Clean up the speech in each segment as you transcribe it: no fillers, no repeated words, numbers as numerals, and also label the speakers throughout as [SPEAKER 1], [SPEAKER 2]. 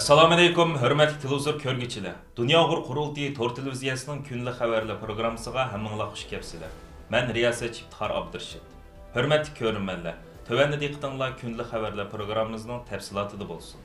[SPEAKER 1] Assalomu alaykum, hurmatli televizor ko'rguvchilar. Dunyo Uyg'ur qurultiyi Tor televiziyasining kunlik xabarlar programmasiga hammanglar xush kelibsizlar. Men riyosatchi Iftixor Abdurashid. Hurmatli ko'ruvchilar, tövəndə diqqətinizlər kunlik xabarlar programmamızın təfsilatında bo'lsin.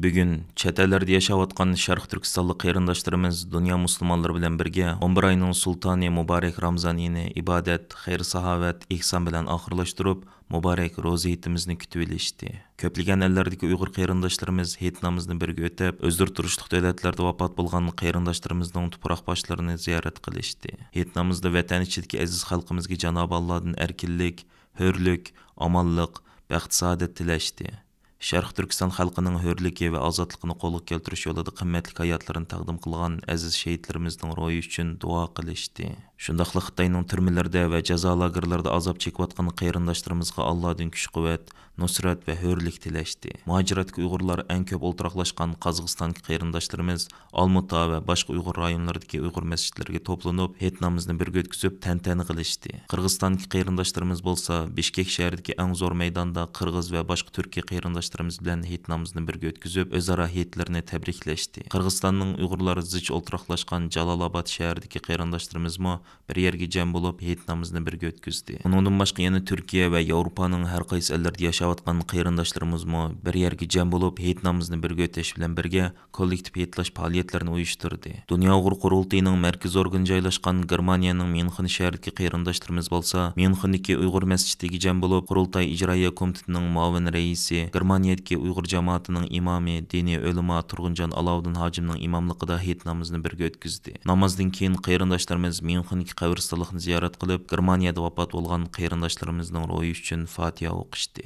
[SPEAKER 1] Bugun chet ellarda yashayotgan Sharq Turkistonlik qarindoshlarimiz dunyo musulmonlari bilan birga 11 oyning sultoni Muborak Ramazon oyini ibodat, xayr-saxovat, ihson bilan oxirlashtirib, muborak ro'za hayitimizni kutib olishdi. Ko'plagan ellardagi Uyg'ur qarindoshlarimiz hayit namozni birga o'tab, o'zdir turishliq davlatlarda vafot bo'lgan qarindoshlarimizning tuproq boshlarini ziyorat qilishdi. Hayit namozida vatan ichidagi aziz xalqimizga Janob Allohdan erkinlik, hurlik, omonlik, baxt saodat tilashdi. Sharq Turkiston xalqining hurligi va ozodligini qo'lga keltirish yo'lida qimmatli hayotlarini taqdim qilgan aziz shahidlarimizning ro'yi uchun duo qilishdi. Shundaqla Xitoyning turmalarida va jazo lagerlarida azob chekayotgan qarindoshlarimizga Allohdan kuch-quvvat, nusrat va hurlik tilashdi. Muhojiratga Uyg'urlar eng ko'p o'ltiraqlashgan Qozog'istonlik qarindoshlarimiz Olmuta va boshqa Uyg'ur rayonlaridagi Uyg'ur masjidlariga to'planib, hayit namozni birga o'tkazib, tantana qilishdi. Qirg'izistondagi qarindoshlarimiz bo'lsa, Bishkek shahridagi eng zo'r maydonda Qirg'iz va boshqa Turkiya qarindoshlarimiz bilan hayit namozni birga o'tkazib, o'zaro hayitlarni tabriklashdi. Qirg'izistonning Uyg'urlari zich o'ltiraqlashgan Jalolobod shahridagi qarindoshlarimizmi bir yerga jam bo'lib hayit namozni birga o'tkazdi. Undan boshqa yana Turkiya va Yevropaning har qaysi ellarida yashayotgan qarindoshlarimiz bir yerga jam bo'lib hayit namozni birga o'tash bilan birga kollektiv hayitlash faoliyatlarini uyushtirdi. Dunyo Uyg'ur qurultiyining markaziy organi joylashgan Germaniyaning Myunxen shahridagi qarindoshlarimiz bo'lsa, Myunxendagi Uyg'ur masjidiga jam bo'lib, qurultay ijroiya komitetining muavin raisi, Germaniyadagi Uyg'ur jamoatining imomi, diniy ulamo Turg'unjon Alovuddin hojimning imomligida hayit namozni birga o'tkazdi. Namozdan keyin qarindoshlarimiz Myunxendagi qabristonlikni ziyorat qilib, Germaniyada vafot bo'lgan qarindoshlarimizning ro'yi uchun Fatiha o'qishdi.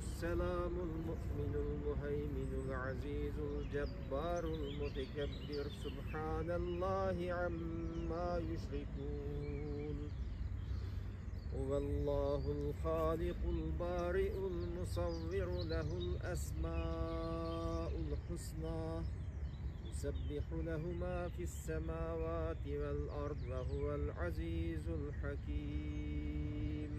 [SPEAKER 2] السلام المؤمن المهيمن العزيز الجبار المتكبر سبحان الله عما يشركون هو الله الخالق البارئ المصور له الأسماء الحسنى يسبح له ما في السماوات والأرض وهو العزيز الحكيم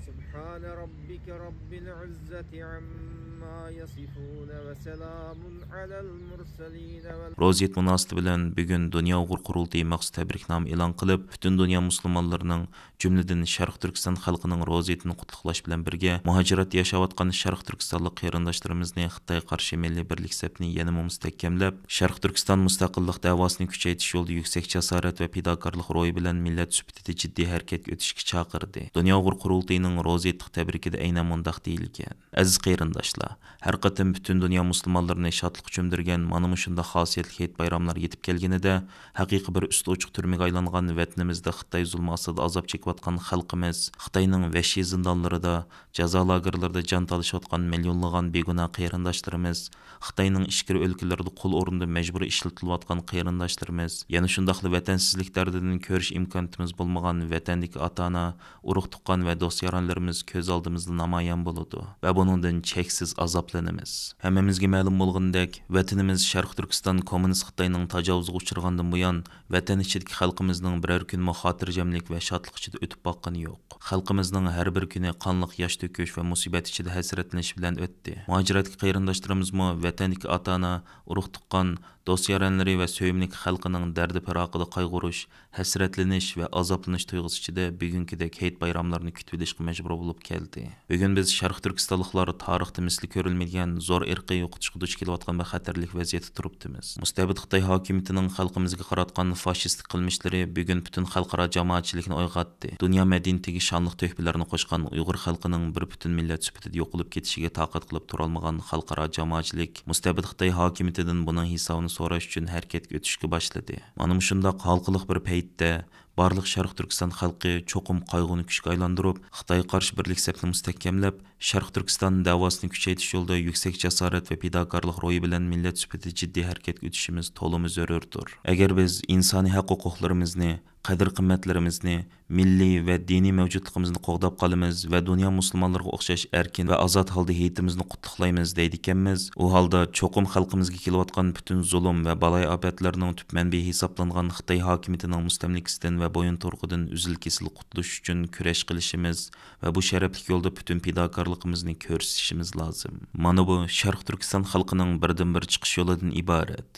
[SPEAKER 2] سبحان ربك رب العزة عما يصفون وسلام على المرسلين
[SPEAKER 1] Roziyet münasibati bilan bugun Dunyo Uyg'ur qurultiyi maxsus tabriknoma e'lon qilib, butun dunyo musulmonlarining, jumladan Sharq Turkiston xalqining roziyetini qutluqlash bilan birga, muhojirat yashayotgan Sharq Turkistonlik qarindoshlarimizni Xitoy qarshi milliy birlik safini yanada mustahkamlab, Sharq Turkiston mustaqillik davosini kuchaytirish yo'lida yuksak jasorat va fidokorlik ro'yi bilan millat sifatida jiddiy harakatga o'tishga chaqirdi. Dunyo Uyg'ur qurultiyining roziyetlik tabrikida aynan mundaq deyilgan: Aziz qarindoshlar, har qatim butun dunyo musulmonlarini shodlik cho'mdirgan mana shunda xosiyatli hayit bayramlar yetib kelganida, haqiqiy bir usti ochiq turmaga aylangan vatanimizda Xitoy zulmi ostida azob chekayotgan xalqimiz, Xitoyning vahshiy zindonlarida, jazo lagerlarida jon talishayotgan millionlagan begunoh qarindoshlarimiz, Xitoyning ichkari o'lkalarida qul o'rnida majburiy ishlatilayotgan qarindoshlarimiz, yana shundaqli vatansizlik dardidan ko'rish imkoniyatimiz bo'lmagan vatandagi ota-ona, urug' tuqqan va do'st yaronlarimiz ko'z oldimizda namoyon bo'ladi va buningdan cheksiz azoblanamiz. Hammamizga ma'lum bo'lgandek, vatanimiz Sharq Turkiston kommunist Xitoyning tajovuziga uchragandan buyon vatan ichidagi xalqimizning biror kun xotirjamlik va shodlik ichida o'tib boqqani yo'q. Xalqimizning har bir kuni qonliq yosh to'kish va musibat ichida hasratlanish bilan o'tdi. Muhojiratga qarindoshlarimiz vatandagi ota-ona, urug' tuqqan, do'st yaronlari va sevimli xalqining dardi farog'ida qayg'urish, hasratlanish va azoblanish tuyg'usi ichida bugünkidek hayit bayramlarini kutib olishga majbur bo'lib keldi. Bugun biz Sharq Turkistonliklar tarixda misli ko'rilmagan zo'r irqiy yo'qotishga duch kelayotgan bir xatarlik vaziyatda turibdimiz. Mustabid Xitoy hokimiyatining xalqimizga qaratgan fashist qilmishlari bugun butun xalqaro jamoatchilikni uyg'otdi. Dunyo madaniyatiga shonli tuhfalarni qo'shgan Uyg'ur xalqining bir butun millat sifatida yo'qolib ketishiga taqat qilib tura olmagan xalqaro jamoatchilik mustabid Xitoy hokimiyatidan buning hisobini so'rash uchun harakatga o'tishga boshladi. Mana shunday halqiliq bir paytda barliq Sharq Turkiston xalqi cho'qim qayg'uni kuchga aylantirib, Xitoy qarshi birlik safini mustahkamlab, Sharq Turkiston davosini kuchaytirish yo'lida yuksak jasorat va fidokorlik ro'yi bilan millat sifatida jiddiy harakatga o'tishimiz to'liq zarurdir. Agar biz insoniy haq-huquqlarimizni, qadr-qimmatlarimizni, milliy va diniy mavjudligimizni qo'g'dab qolamiz va dunyo musulmonlariga o'xshash erkin va ozod holda hayitimizni qutluqlaymiz deydikanmiz, u holda cho'qim xalqimizga kelayotgan butun zulm va balay ofatlarning tub manbai hisoblangan Xitoy hokimiyatining mustamlikasidan va va bo'yin to'rqidan uzil-kesil qutulish uchun kurash qilishimiz va bu sharafli yo'lda butun fidokorligimizni ko'rsatishimiz lozim. Mana bu Sharq Turkiston xalqining birdan-bir chiqish yo'lidan iborat.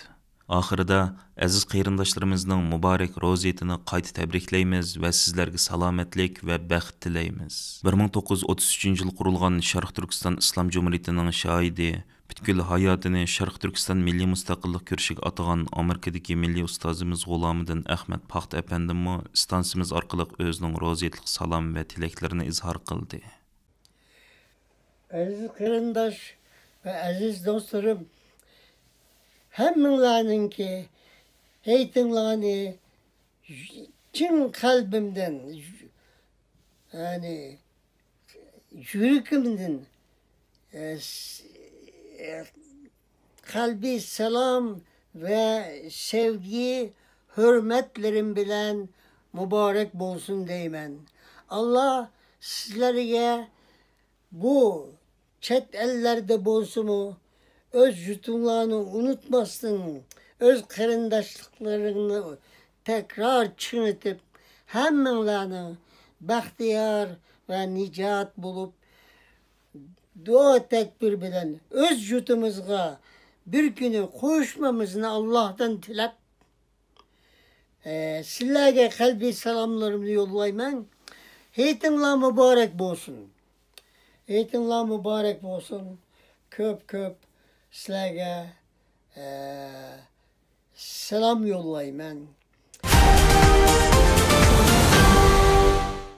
[SPEAKER 1] Oxirida aziz qarindoshlarimizning muborak ro'ziyatini qayta tabriklaymiz va sizlarga salomatlik va baxt tilaymiz. 1933-yil qurilgan Sharq Turkiston Islom Jumhuriyatining shoidi butkul hayotini Sharq Turkiston milliy mustaqillik kurishiga atagan Amerikadagi milliy ustozimiz G'ulomidin Ahmad Paxt apandimmi stansiyamiz orqali o'zining ro'ziyatlik salom va tilaklarini izhor qildi.
[SPEAKER 3] Aziz qarindosh va aziz do'stlarim, hammalarninki aytinglarni chin qalbimdan, ya'ni yuragimdan kalbi selam ve sevgi, hürmetlerim bilen mübarek bolsun deymen. Allah sizlere bu çet ellerde bolsumu öz yutumlarını unutmasın, öz kırındaşlıklarını tekrar çınıtıp hemmenlerini bahtiyar ve nicat bulup dua tekbir bilen öz yutumuzga bir günü koşmamızını Allah'tan tilep sizlerge kalbi selamlarımı yollayman. Heytinler mübarek bolsun. Heytinler mübarek bolsun. Köp köp sizlerge selam yollayman.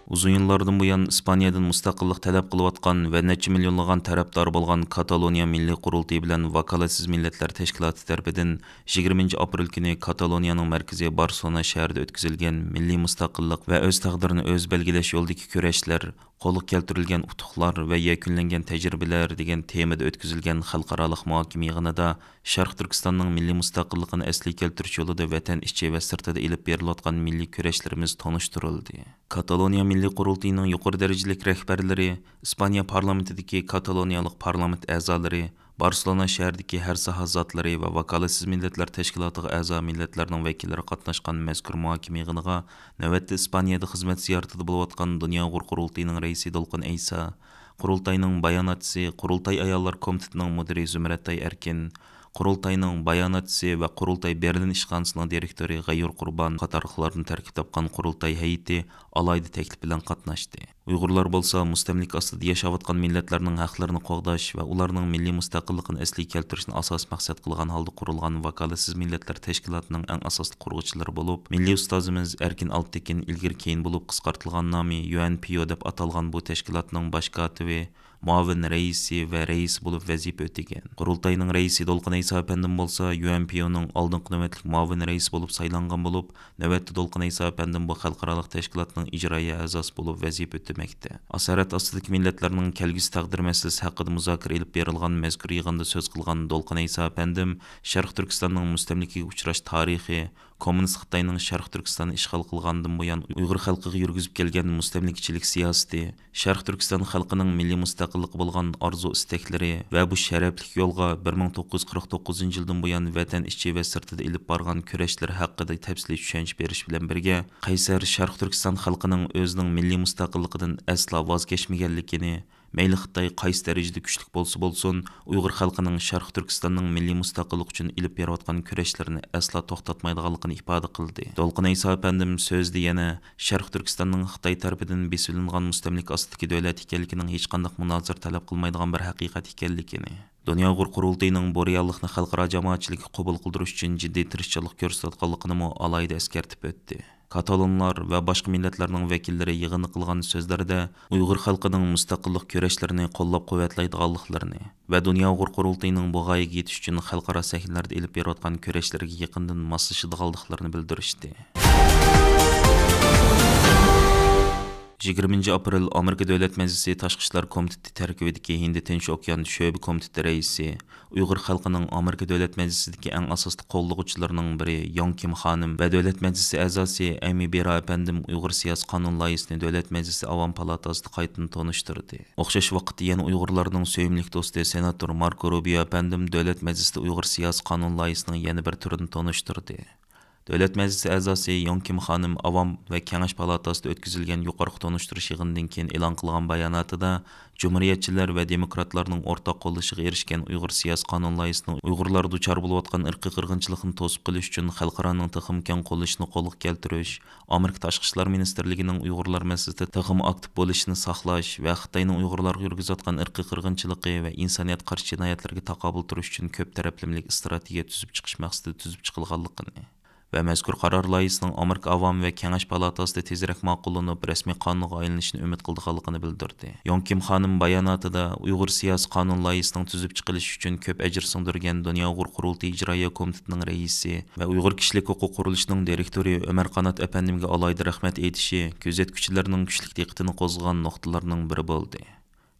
[SPEAKER 1] Uzun yıllardan bu yan İspaniyadan mustaqillik talab qilayotgan va necha millionlagan tarafdor bo'lgan Kataloniya Milliy Qurultayı bilan Vakolatsiz Millatlar Tashkiloti tarafidan 20 aprel kuni Kataloniyaning markaziy Barcelona shahrida o'tkazilgan milliy mustaqillik va o'z taqdirini o'z belgilash yo'lidagi kurashlar, qo'lga keltirilgan utuqlar va yakunlangan tajribalar degan temada o'tkazilgan xalqaro muhokama yig'inida Sharq Turkistonning milliy mustaqilligini asliga keltirish yo'lida vatan ichi va sirtida ilib berilayotgan milliy kurashlarimiz tanishtirildi. Kataloniya Milliy Qurultayıning yuqori darajalik rahbarlari, Ispaniya parlamentidagi kataloniyalik parlament a'zolari, Barcelona shahridagi har soha zotlari va Vakolatsiz Millatlar Tashkilotiga a'zo millatlarning vakillari qatnashgan mazkur muhokama yig'iniga navbatda Ispaniyada xizmat ziyoratida bo'layotgan Dunyo Qurultayining raisi Dolqin Aysa, Qurultayning bayonotchisi, Qurultay ayollar komitetining mudiri Zumratay Erkin, Qurultayning bayonotchisi va Qurultay Berlin ishxonasining direktori G'ayur Qurbon qatorliqlardan tarkib topgan Qurultay hay'ati alayda taklif bilan qatnashdi. Uyg'urlar bo'lsa mustamlik ostida yashayotgan millatlarning haqlarini qo'g'dash va ularning milliy mustaqilligini asliga keltirishni asos maqsad qilgan holda qurilgan Vakolatsiz Millatlar Tashkilotining eng asosli qurg'uvchilari bo'lib, milliy ustozimiz Erkin Altekin ilgari keyin bo'lib qisqartirilgan nomi UNPO deb atalgan bu tashkilotning bosh kotibi, muavin raisi va rais bo'lib vazifa o'tagan. Qurultayning raisi Dolqin Aysa apandim bo'lsa, UNPOning oldingi navbatlik muavin rais bo'lib saylangan bo'lib, navbatda Dolqin Aysa apandim bu xalqaro tashkilotning ijroiya a'zosi bo'lib vazifa o'tamoqda. Asarat ostidagi millatlarning kelgusi taqdir masalasi haqida muzokara olib berilgan mazkur yig'inda so'z qilgan Dolqin Aysa apandim Sharq Turkistonning mustamlikaga uchrash tarixi, kommunist Xitoyning Sharq Turkistonni ishg'ol qilgandan buyon Uyg'ur xalqiga yurgizib kelgan mustamlikachilik siyosati, Sharq Turkiston xalqining milliy mustaqillik bo'lgan orzu-istaklari va bu sharafli yo'lga 1949-yildan buyon vatan ichi va sirtida ilib borgan kurashlar haqida tafsiliy tushuncha berish bilan birga, Qaysar Sharq Turkiston xalqining o'zining milliy mustaqilligidan aslo voz kechmaganligini, mayli Xitoy qaysi darajada kuchli bo'lsa bo'lsin, Uyg'ur xalqining Sharq Turkistonning milliy mustaqillik uchun ilib berayotgan kurashlarini aslo to'xtatmaydiganligini ifoda qildi. Dolqin Aysa apandim so'zda yana Sharq Turkistonning Xitoy tarafidan besilingan mustamlik ostidagi davlat ekanligining hech qanday munozara talab qilmaydigan bir haqiqat ekanligini, Dunyo Qurultayining bu reallikni xalqaro jamoatchilikka qabul qildirish uchun jiddiy tirishchilik ko'rsatganligini alayda eskartib o'tdi. Katalonlar va boshqa millatlarning vakillari yig'ini qilgan so'zlarida Uyg'ur xalqining mustaqillik kurashlarini qo'llab-quvvatlaydiganliklarini va Dunyo Qurultayining bu g'oyaga yetish uchun xalqaro sahnalarda ilib berayotgan kurashlarga yaqindan moslashadiganliklarini bildirishdi. 20 aprel Amerika Davlat Majlisi Tashqi ishlar komiteti tarkibidagi Hind Tinch okean sho'ba komiteti raisi, Uyg'ur xalqining Amerika Davlat Majlisidagi eng asosli qo'llovchilarining biri Yang Kim xonim va Davlat Majlisi a'zosi Amy Bera apandim Uyg'ur siyosiy qonun loyihasini Davlat Majlisi Avam palatasida qaytadan tanishtirdi. O'xshash vaqtda yana Uyg'urlarning sevimli do'sti senator Marco Rubio apandim Davlat Majlisida Uyg'ur siyosiy qonun loyihasining yana bir turini tanishtirdi. Davlat Məclisi əzası Yon Kim xanım Avam və Kengash palatasida o'tkazilgan yuqori tonishtirish yig'inidan keyin e'lon qilgan bayonotida Cumhuriyetçiler və demokratlarning o'rtaq qo'llashiga erishgan Uyg'ur siyosiy qonun loyihasini Uyg'urlar duchor bo'layotgan irqiy qirg'inchilikni to'sib qilish uchun xalqaroning teximkan qo'llashini qo'lga keltirish, Amerika Tashqi ishlar ministrligining Uyg'urlar masalasida texim aktiv bo'lishini saqlash va Xitoyning Uyg'urlarga yurgizayotgan irqiy qirg'inchiligi va insoniyat qarshi jinoyatlarga taqobil turish uchun ko'p taraflamlik strategiya tuzib chiqish maqsadida tuzib chiqilganligini və məzkur qarar layihəsinin Amerika Avam və Kengash palatasida tezroq ma'qullanıb rasmiy qonunga aylanishini umid qildiganligini bildirdi. Yon Kim xanım bayonotida Uyg'ur siyosiy qonun loyihasining tuzib chiqilishi uchun ko'p ajr singdirgan Dunyo Uyg'ur qurultiyi ijroiya komitetining raisi va Uyg'ur kishilik huquq qurilishining direktori Ömer Qanat apandimga alayda rahmat aytishi kuzatuvchilarning kuchli diqqatini qo'zg'agan nuqtalarning biri bo'ldi.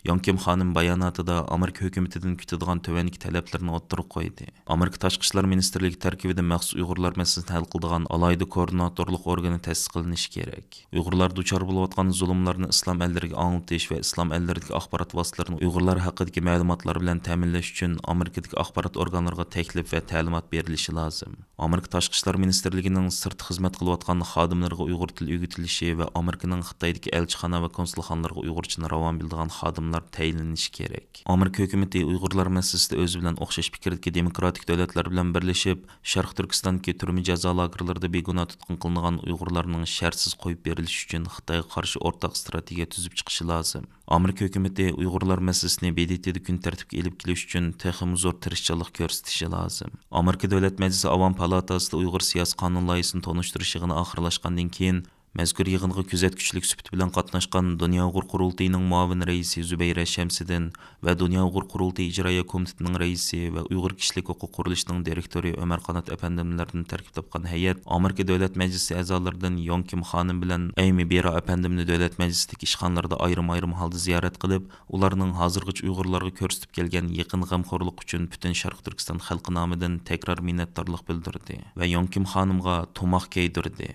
[SPEAKER 1] Yon Kim xanım bayonotida Amerika hökumətindən kütüdüğən tövənlik tələblərini o'ttirib qoydu. Amerika Tashqi ishlar ministrligi tarkibida maxsus Uyg'urlar masalasini hal qiladigan alayda koordinatorluq organi ta'sis qilinishi kerak. Uyg'urlar duchor bo'layotgan zulmlarni islom ellariga anglatish va islom ellaridagi axborot vositalarini Uyg'urlar haqidagi ma'lumotlar bilan ta'minlash uchun Amerikadagi axborot organlariga taklif va ta'limot berilishi lozim. Amerika Tashqi ishlar ministrligining sirtqi xizmat qilayotgan xodimlariga Uyg'ur tili o'rgatilishi va Amerikaning Xitoydagi elchixona va konsulxonalarga Uyg'urchani ravon bildigan xodimlar tayinlanishi kerak. Amerika hökuməti Uyg'urlar masalasida o'zi bilan o'xshash fikrdagi demokratik davlatlar bilan birlashib, Sharq Turkistondagi turma jazo lagerlarida beguna tutqun qilingan Uyg'urlarning shartsiz qo'yib berilishi uchun Xitoyga qarshi o'rtaq strategiya tuzib chiqishi lozim. Amerika hökuməti Uyg'urlar masalasini BDTda kun tartibga elib kelish uchun texim zo'r tirishchilik ko'rsatishi lozim. Amerika Davlat Majlisi Avam palatasida Uyg'ur siyosiy qonun loyihasini tonishtirish yig'ini oxirlashgandan keyin mazkur yig'inga kuzatuvchilik sifati bilan qatnashgan Dunyo Uyg'ur qurultiyining muavin raisi Zubayra Shamsiddin va Dunyo Uyg'ur qurultiyi ijroiya komitetining raisi va Uyg'ur kishilik huquq qurilishining direktori Ömer Qanat apandimlardan tarkib topgan hay'at Amerika Davlat Majlisi a'zolaridan Yon Kim xonım bilan Amy Bera apandimni Davlat Majlisidagi ishxonalarda ayrim holda ziyorat qilib, ularning hozirgacha Uyg'urlarga ko'rsatib kelgan yaqin g'amxo'rlik uchun butun Sharq Turkiston xalqi nomidan takror minnatdorlik bildirdi va Yon Kim xonimga tomoq kiydirdi.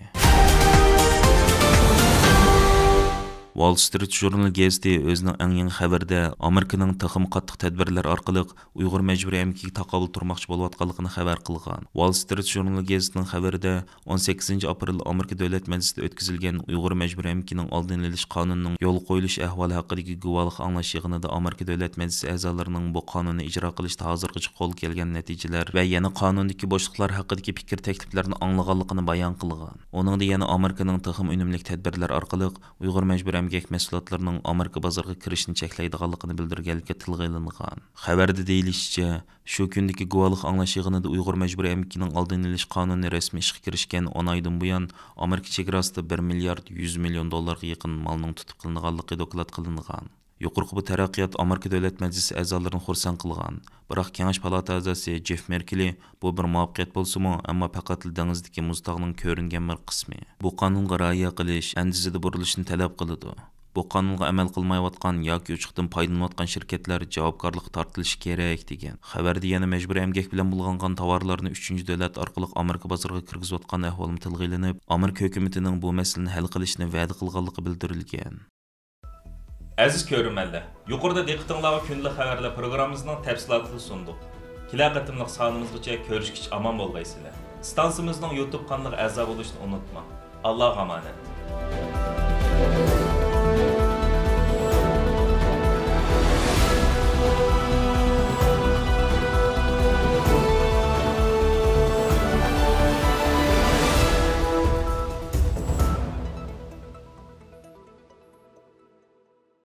[SPEAKER 1] Wall Street Journal gazeti o'zining eng yangi xabarida Amerikaning texim qattiq tadbirlar orqali Uyg'ur majburiy emkiga taqobil turmoqchi bo'layotganligini xabar qilgan. Wall Street Journal gazetining xabarida 18 aprel Amerika Davlat Majlisida o'tkazilgan Uyg'ur majburiy emkining oldini olish qonunining yo'l qo'yilish ahvoli haqidagi guvohlik anglash yig'inida Amerika Davlat Majlisi a'zolarining bu qonunni ijro qilishda hozirgacha qo'l kelgan natijalar va yana qonundagi bo'shliqlar haqidagi fikr takliflarini anglaganligini bayon qilgan. Uningda yana Amerikaning texim unumli tadbirlar orqali Uyg'ur majburiy emgak mahsulotlarining Amerika bozoriga kirishini cheklaydiganligini bildirganlikka tilga ilingan. Xabarda deyilishicha, shu kundagi guvohlik anglash yig'inida Uyg'ur majburiy emkining oldini olish qonuni rasmiy ishga kirishgan 10 oydan buyon Amerika chegarasida 1 milliard 100 million dollarga yaqin malning tutib qilinganligi doklad qilingan. Yuqorqi bu taraqqiyot Amerika Davlat Majlisi a'zolarini xursand qilgan. Biroq Kengash palata a'zosi Jeff Merkeli bu bir muvaffaqiyat bo'lsa-mu, ammo faqat dengizdagi muztog'ning ko'ringan bir qismi. Bu qonunga rioya qilish, andizada burilishni talab qiladi. Bu qonunga amal qilmayotgan yoki uchiqdan foydalanayotgan shirkatlar javobgarlik tortilishi kerak degan. Xabarda yana majburiy emgak bilan bulg'angan tovarlarni 3-davlat orqali Amerika bozoriga kirgizayotgan ahvolim tilga ilinib, Amerika hukumatining bu masalani hal qilishni va'da qilganligi bildirilgan.
[SPEAKER 4] Aziz ko'ruvchilar, yuqorida diqqatingizga kunlik xabarlar programmamizning tafsilotini sundik. Kelar qatimliq sonimizgacha ko'rishgich omon bo'lgaysizlar. Stansiyamizning YouTube kanaliga a'zo bo'lishni unutmang. Allohga omonat.